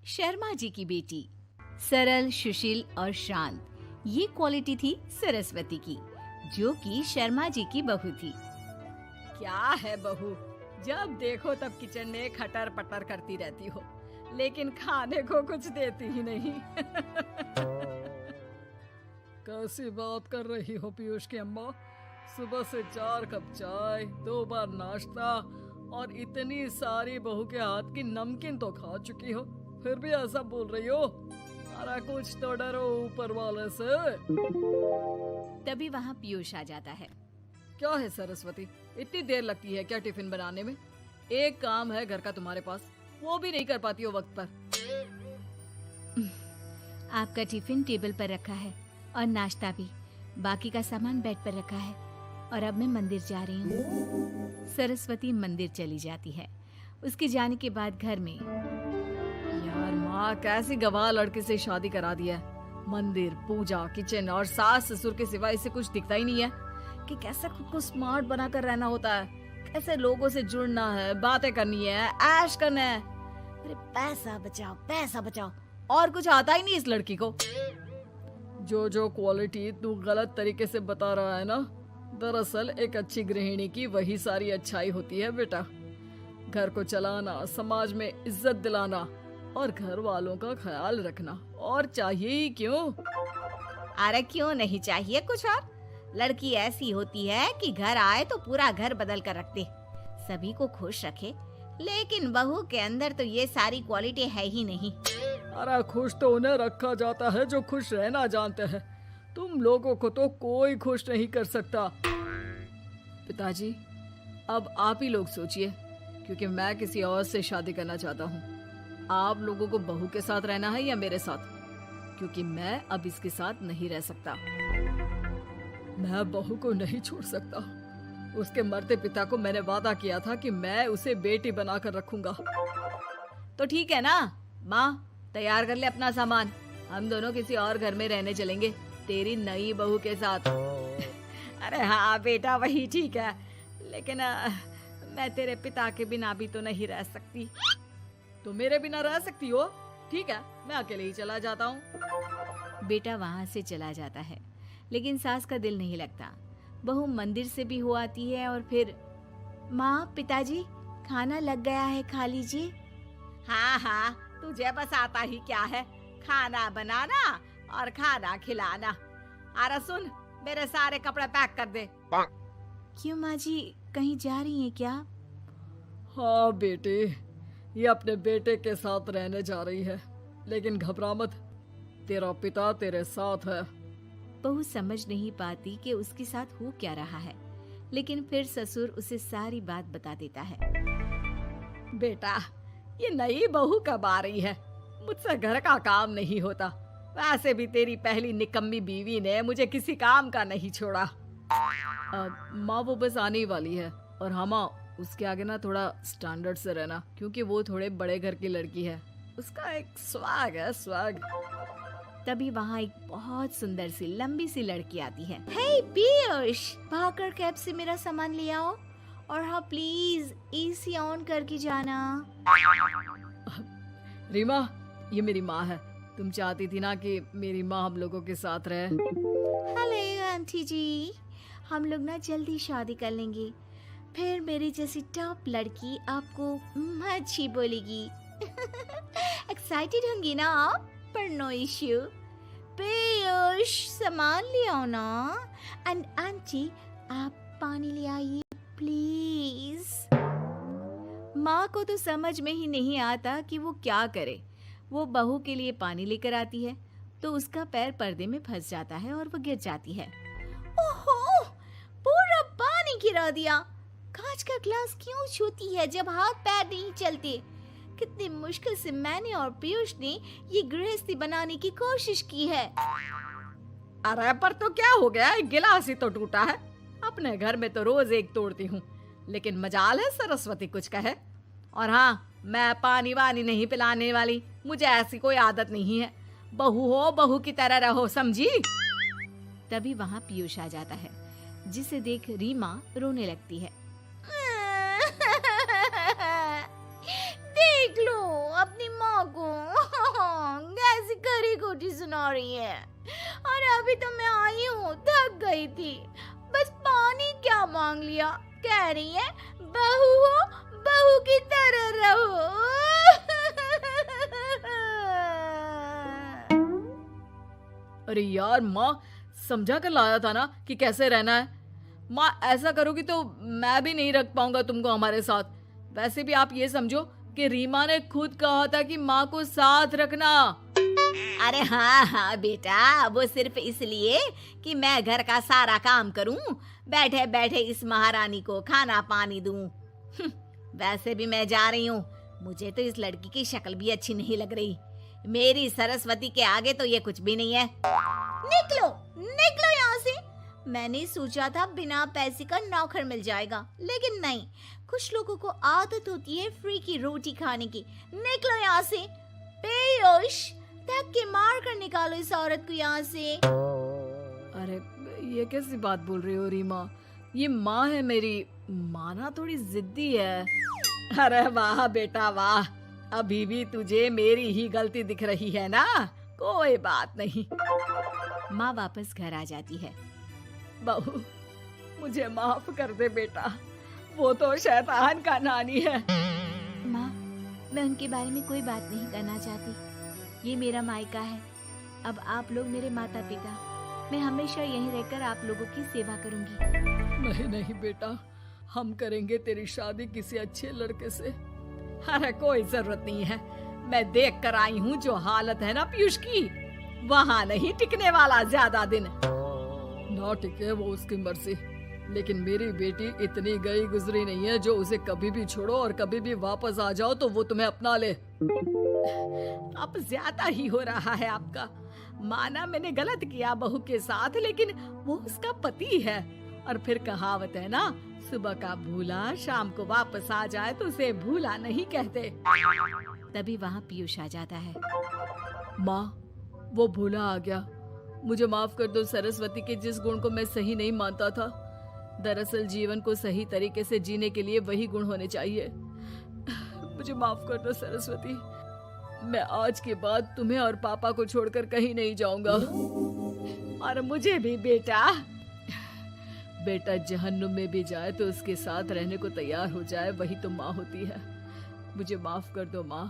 शर्मा जी की बेटी। सरल, सुशील और शांत, ये क्वालिटी थी सरस्वती की, जो कि शर्मा जी की बहू थी। क्या है बहू, जब देखो तब किचन में खटर पटर करती रहती हो, लेकिन खाने को कुछ देती ही नहीं। कैसी बात कर रही हो पीयूष की अम्मा? सुबह से 4 कप चाय, 2 बार नाश्ता और इतनी सारी बहू के हाथ की नमकीन तो खा चुकी हो, फिर भी ऐसा बोल रही हो? अरे कुछ तो डरो ऊपर वाले से। तभी वहाँ पीयूष आ जाता है। क्या है सरस्वती, इतनी देर लगती है क्या टिफिन बनाने में? एक काम है घर का तुम्हारे पास, वो भी नहीं कर पाती हो वक्त पर। आपका टिफिन टेबल पर रखा है और नाश्ता भी, बाकी का सामान बेड पर रखा है और अब मैं मंदिर जा रही हूँ। सरस्वती मंदिर चली जाती है। उसके जाने के बाद घर में, यार माँ कैसी गवाह लड़के से शादी करा दिया है। मंदिर, पूजा, किचन और सास ससुर के सिवा इसे कुछ दिखता ही नहीं है कि कैसे खुद को स्मार्ट बनाकर रहना होता है, कैसे लोगों से जुड़ना है, बातें करनी है, ऐश करना है। अरे पैसा बचाओ, पैसा बचाओ, और कुछ आता ही नहीं इस लड़की को। जो क्वालिटी तू गलत तरीके से बता रहा है ना, दरअसल एक अच्छी गृहिणी की वही सारी अच्छाई होती है बेटा। घर को चलाना, समाज में इज्जत दिलाना और घर वालों का ख्याल रखना, और चाहिए ही क्यों? अरे क्यों नहीं चाहिए कुछ और? लड़की ऐसी होती है कि घर आए तो पूरा घर बदल कर रख दे, सभी को खुश रखे। लेकिन बहू के अंदर तो ये सारी क्वालिटी है ही नहीं। अरे खुश तो उन्हें रखा जाता है जो खुश रहना जानते हैं। तुम लोगों को तो कोई खुश नहीं कर सकता। पिताजी, अब आप ही लोग सोचिए, क्योंकि मैं किसी और से शादी करना चाहता हूँ। आप लोगों को बहू के साथ रहना है या मेरे साथ? क्योंकि मैं अब इसके साथ नहीं रह सकता। मैं बहू को नहीं छोड़ सकता। उसके मरते पिता को मैंने वादा किया था कि मैं उसे बेटी बनाकर रखूंगा। तो ठीक है ना माँ, तैयार कर ले अपना सामान, हम दोनों किसी और घर में रहने चलेंगे तेरी नई बहू के साथ। अरे हाँ बेटा, वही ठीक है, लेकिन मैं तेरे पिता के बिना भी तो नहीं रह सकती। तो मेरे बिना रह सकती हो? ठीक है, मैं अकेले ही चला जाता हूँ। बेटा वहाँ से चला जाता है, लेकिन सास का दिल नहीं लगता। बहू मंदिर से भी हो आती है और फिर, माँ, पिताजी, खाना लग गया है, खा लीजिए। हाँ हाँ, तुझे बस आता ही क्या है, खाना बनाना और खाना खिलाना। अरे सुन, मेरे सारे कपड़े पैक कर दे। क्यों माँ जी, कहीं जा रही हैं क्या? हाँ बेटे, ये अपने बेटे के साथ रहने जा रही है, लेकिन घबरा मत, तेरा पिता तेरे साथ है। बहू समझ नहीं पाती कि उसके साथ हो क्या रहा है, लेकिन फिर ससुर उसे सारी बात बता देता है। बेटा, ये नई बहू कब आ रही है? मुझसे घर का काम नहीं होता। वैसे भी तेरी पहली निकम्मी बीवी ने मुझे किसी काम का नहीं छोड़ा। माँ वो बस आने ही वाली है, और हाँ माँ, उसके आगे ना थोड़ा स्टैंडर्ड से रहना, क्योंकि वो थोड़े बड़े घर की लड़की है। उसका एक स्वैग है, स्वैग। तभी वहाँ एक बहुत सुंदर सी लंबी सी लड़की आती है। हे पीयूष, भागकर कैब से मेरा सामान ले आओ, और हाँ प्लीज एसी ऑन करके जाना। रीमा, ये मेरी माँ है। तुम चाहती थी ना कि मेरी माँ हम लोगों के साथ रहे। हेलो आंटी जी, हम लोग ना जल्दी शादी कर लेंगे, फिर मेरी जैसी टॉप लड़की आपको अच्छी बोलेगी। एक्साइटेड होंगी ना आप? पर नो इश्यू। पीयूष, सामान ले आओ ना, एंड आंटी आप पानी ले आइए प्लीज। माँ को तो समझ में ही नहीं आता कि वो क्या करे। वो बहू के लिए पानी लेकर आती है तो उसका पैर पर्दे में फंस जाता है और वो गिर जाती है। ओहो, पूरा पानी गिरा दिया। कांच का ग्लास क्यों छूती है जब हाथ पैर नहीं चलते? कितनी मुश्किल से मैंने और पीयूष ने ये गृहस्थी बनाने की कोशिश की है। अरे पर तो क्या हो गया, एक गिलास ही तो टूटा है। अपने घर में तो रोज एक तोड़ती हूँ, लेकिन मजाल है सरस्वती कुछ कहे। और हाँ, मैं पानी वानी नहीं पिलाने वाली, मुझे ऐसी कोई आदत नहीं है। बहू हो, बहू की तरह रहो, समझी? तभी वहाँ पीयूष आ जाता है, जिसे देख रीमा रोने लगती है। देख लो अपनी माँ को। छोटी सुना रही है। और अभी तो मैं आई हूँ, थक गई थी, बस पानी क्या मांग लिया। कह रही है बहू हो, बहू की तरह रहो। अरे यार माँ, समझा कर लाया था ना कि कैसे रहना है। माँ ऐसा करोगी तो मैं भी नहीं रख पाऊंगा तुमको हमारे साथ। वैसे भी आप ये समझो कि रीमा ने खुद कहा था कि माँ को साथ रखना। अरे हाँ हाँ बेटा, वो सिर्फ इसलिए कि मैं घर का सारा काम करूं, बैठे बैठे इस महारानी को खाना पानी दूं। वैसे भी मैं जा रही हूँ, मुझे तो इस लड़की की शक्ल भी अच्छी नहीं लग रही। मेरी सरस्वती के आगे तो ये कुछ भी नहीं है। निकलो निकलो यहाँ से। मैंने सोचा था बिना पैसे का नौकर मिल जाएगा, लेकिन नहीं, कुछ लोगों को आदत होती है फ्री की रोटी खाने की। निकलो यहाँ से। बेहोश, धक के मार कर निकालो इस औरत को यहाँ से। अरे ये कैसी बात बोल रही हो रीमा? ये माँ है मेरी, माना थोड़ी जिद्दी है। अरे वाह बेटा वाह, अभी भी तुझे मेरी ही गलती दिख रही है ना? कोई बात नहीं। माँ वापस घर आ जाती है। बहू, मुझे माफ कर दे बेटा, वो तो शैतान का नानी है। माँ, मैं उनके बारे में कोई बात नहीं करना चाहती। ये मेरा मायका है। अब आप लोग मेरे माता पिता। मैं हमेशा यहीं रहकर आप लोगों की सेवा करूंगी। नहीं नहीं बेटा, हम करेंगे तेरी शादी किसी अच्छे लड़के से। अरे कोई जरूरत नहीं है, मैं देख कर आई हूँ जो हालत है ना पीयूष की, वहाँ नहीं टिकने वाला ज्यादा दिन। ना टिके वो उसकी मर्जी, लेकिन मेरी बेटी इतनी गई गुजरी नहीं है जो उसे कभी भी छोड़ो और कभी भी वापस आ जाओ तो वो तुम्हें अपना ले। अब ज्यादा ही हो रहा है आपका। माना मैंने गलत किया बहू के साथ, लेकिन वो उसका पति है। और फिर कहावत है ना, सुबह का भूला शाम को वापस आ जाए तो उसे भूला नहीं कहते। तभी वहाँ पीयूष आ जाता है। माँ, वो भूला आ गया, मुझे माफ कर दो। सरस्वती के जिस गुण को मैं सही नहीं मानता था, दरअसल जीवन को सही तरीके से जीने के लिए वही गुण होने चाहिए। मुझे माफ कर दो सरस्वती, मैं आज के बाद तुम्हें और पापा को छोड़कर कहीं नहीं जाऊंगा। और मुझे भी बेटा। बेटा जहन्नुम में भी जाए तो उसके साथ रहने को तैयार हो जाए, वही तो माँ होती है। मुझे माफ कर दो माँ।